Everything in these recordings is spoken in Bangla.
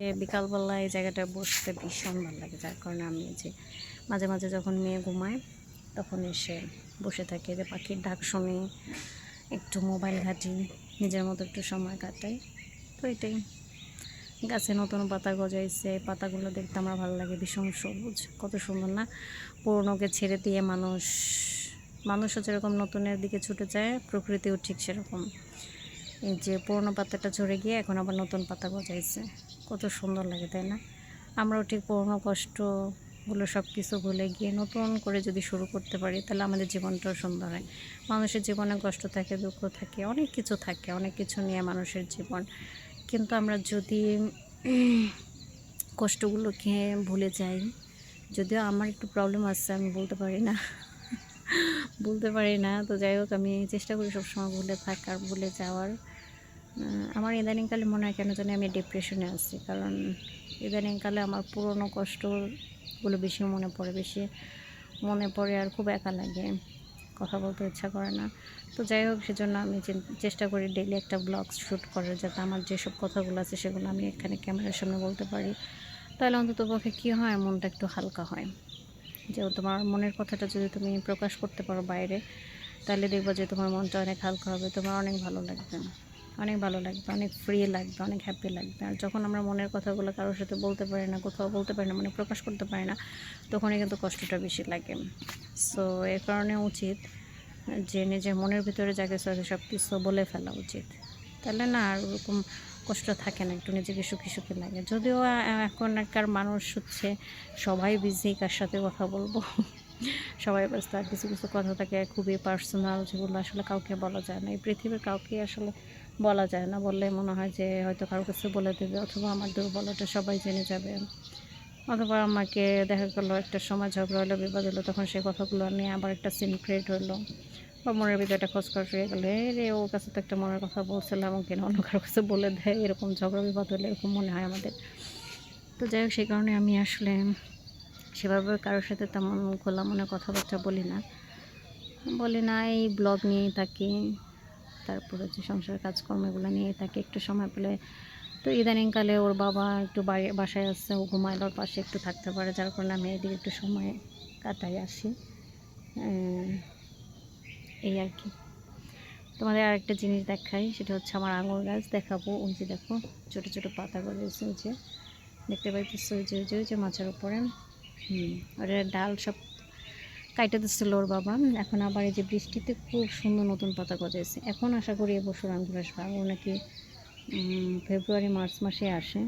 বিকালবেলা এই জায়গাটায় বসতে ভীষণ ভালো লাগে, যার কারণে আমি যে মাঝে মাঝে যখন মেয়ে ঘুমায় তখন এসে বসে থাকি, যে পাখির ডাক শুনি, একটু মোবাইল ঘাঁটি, নিজের মতো একটু সময় কাটাই। তো এটাই, গাছে নতুন পাতা গজাইছে, পাতাগুলো দেখতে আমার ভালো লাগে, ভীষণ সবুজ, কত সুন্দর না। পুরনোকে ছেড়ে দিয়ে মানুষও যেরকম নতুনের দিকে ছুটে যায়, প্রকৃতিও ঠিক সেরকম। এই যে পুরনো পাতাটা ঝরে গিয়ে এখন আবার নতুন পাতা গজাইছে, কত সুন্দর লাগে, তাই না? আমরাও ঠিক পুরনো কষ্টগুলো সব কিছু ভুলে গিয়ে নতুন করে যদি শুরু করতে পারি, তাহলে আমাদের জীবনটাও সুন্দর হয়। মানুষের জীবনে কষ্ট থাকে, দুঃখ থাকে, অনেক কিছু থাকে, অনেক কিছু নিয়ে মানুষের জীবন। কিন্তু আমরা যদি কষ্টগুলোকে ভুলে যাই, যদিও আমার একটু প্রবলেম আছে, আমি বলতে পারি না, তো যাই হোক, আমি চেষ্টা করি সবসময় ভুলে থাকার, ভুলে যাওয়ার। আমার ইদানিংকালে মনে হয় কেন জানি আমি ডিপ্রেশনে আছি, কারণ ইদানিংকালে আমার পুরনো কষ্টগুলো বেশি মনে পড়ে আর খুব একা লাগে, কথা বলতে ইচ্ছা করে না। তো যাই হোক, সেজন্য আমি চেষ্টা করি ডেইলি একটা ব্লগ শ্যুট করার, যাতে আমার যেসব কথাগুলো আছে সেগুলো আমি এখানে ক্যামেরার সামনে বলতে পারি। তাহলে অন্তত পক্ষে কী হয়, মনটা একটু হালকা হয়। যে তোমার মনের কথাটা যদি তুমি প্রকাশ করতে পারো বাইরে, তাহলে দেখবো যে তোমার মনটা অনেক হালকা হবে, তোমার অনেক ভালো লাগবে, অনেক ফ্রি লাগবে, অনেক হ্যাপি লাগবে। আর যখন আমরা মনের কথাগুলো কারোর সাথে বলতে পারি না, কোথাও বলতে পারি না, মানে প্রকাশ করতে পারি না, তখনই কিন্তু কষ্টটা বেশি লাগে। সো এর কারণে উচিত যে নিজের মনের ভিতরে যা কিছু আছে সব কিছু বলে ফেলা উচিত, তাহলে না আর ওরকম কষ্ট থাকে না, একটু নিজেকে সুখী সুখী লাগে। যদিও এখনকার মানুষ হচ্ছে সবাই বিজি, কার সাথে কথা বলবো সবাই ব্যস্ত। আর কিছু কিছু কথা থাকে খুবই পার্সোনাল, যেগুলো আসলে কাউকে বলা যায় না, এই পৃথিবীর কাউকে আসলে বলা যায় না। বললে মনে হয় যে হয়তো কারো কাছে বলে দেবে, অথবা আমার দুর্বলতা সবাই জেনে যাবে, অথবা আমাকে দেখা গেলো একটা সময় ঝগড়া হলো, বিবাদ হলো, তখন সেই কথাগুলো নিয়ে আবার একটা সিন ক্রিয়েট হলো, বা মনের ভিতরে একটা খচখচ হয়ে গেলো, রে ওর কাছে তো একটা মনের কথা বলছিলাম, ওকে অন্য কারোর কাছে বলে দেয়, এরকম ঝগড়া বিবাদ হলে এরকম মনে হয় আমাদের। তো যাই হোক, সেই কারণে আমি আসলে সেভাবে কারোর সাথে তেমন খোলা মনে কথাবার্তা বলি না, এই ব্লগ নিয়েই থাকি, তারপর হচ্ছে সংসারের কাজকর্ম এগুলো নিয়েই থাকি একটু সময় পেলে। তো ইদানিংকালে ওর বাবা একটু বাসায় আসছে, ও ঘুমাইল, ওর পাশে একটু থাকতে পারে, যার কারণে আমি এদিকে একটু সময় কাটাই আসি, এই আর কি। তোমাদের আরেকটা জিনিস দেখাই, সেটা হচ্ছে আমার আঙুর গাছ দেখাবো। ওই যে দেখো, ছোটো ছোটো পাতা গজাইছে, ওই যে দেখতে পাইতেছে, ওই যে মাছের উপরে, ওটা ডাল সব কাইটে দিচ্ছিল ওর বাবা। এখন আবার এই যে বৃষ্টিতে খুব সুন্দর নতুন পাতা গজাইছে। এখন আশা করি এবছর আঙ্গুর আসবে, আঙুর নাকি ফেব্রুয়ারি মার্চ মাসে আসে।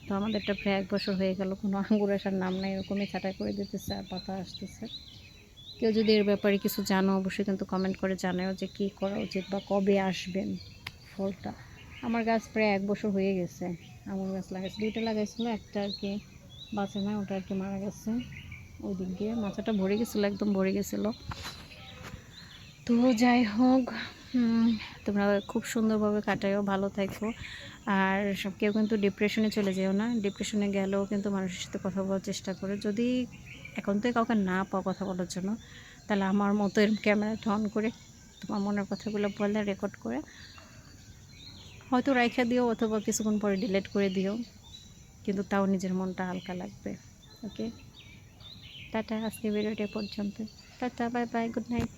তো আমাদেরটা প্রায় 1 বছর হয়ে গেল, কোনো আঙ্গুর আসার নাম নাই, এরকমই ছাঁটাই করে দিতেছে আর পাতা আসতেছে। কেউ যদি এর ব্যাপারে কিছু জানো, অবশ্যই কিন্তু কমেন্ট করে জানাও যে কী করা উচিত বা কবে আসবেন ফলটা। আমার গাছ প্রায় 1 বছর হয়ে গেছে, আঙুর গাছ লাগাইছে, 2টা লাগাইছিলো, একটা আর কি বাঁচে না, ওটা আর কি মারা গেছে। ওই দিক দিয়ে মাথাটা ভরে গেছিলো, একদম ভরে গেছিলো। তো যাই হোক, তোমরা খুব সুন্দরভাবে কাটায়ও, ভালো থাকো। আর কেউ কিন্তু ডিপ্রেশনে চলে যেও না, ডিপ্রেশনে গেলেও কিন্তু মানুষের সাথে কথা বলার চেষ্টা করে। যদি এখন তো কাউকে না পাও কথা বলার জন্য, তাহলে আমার মতো এরকম ক্যামেরাটা অন করে তোমার মনের কথাগুলো বলে রেকর্ড করে হয়তো রাইখা দিও, অথবা কিছুক্ষণ পরে ডিলিট করে দিও, কিন্তু তাও নিজের মনটা হালকা লাগবে। ওকে, টাটা, আজকে ভিডিওটা পর্যন্ত। Tata, bye bye, good night.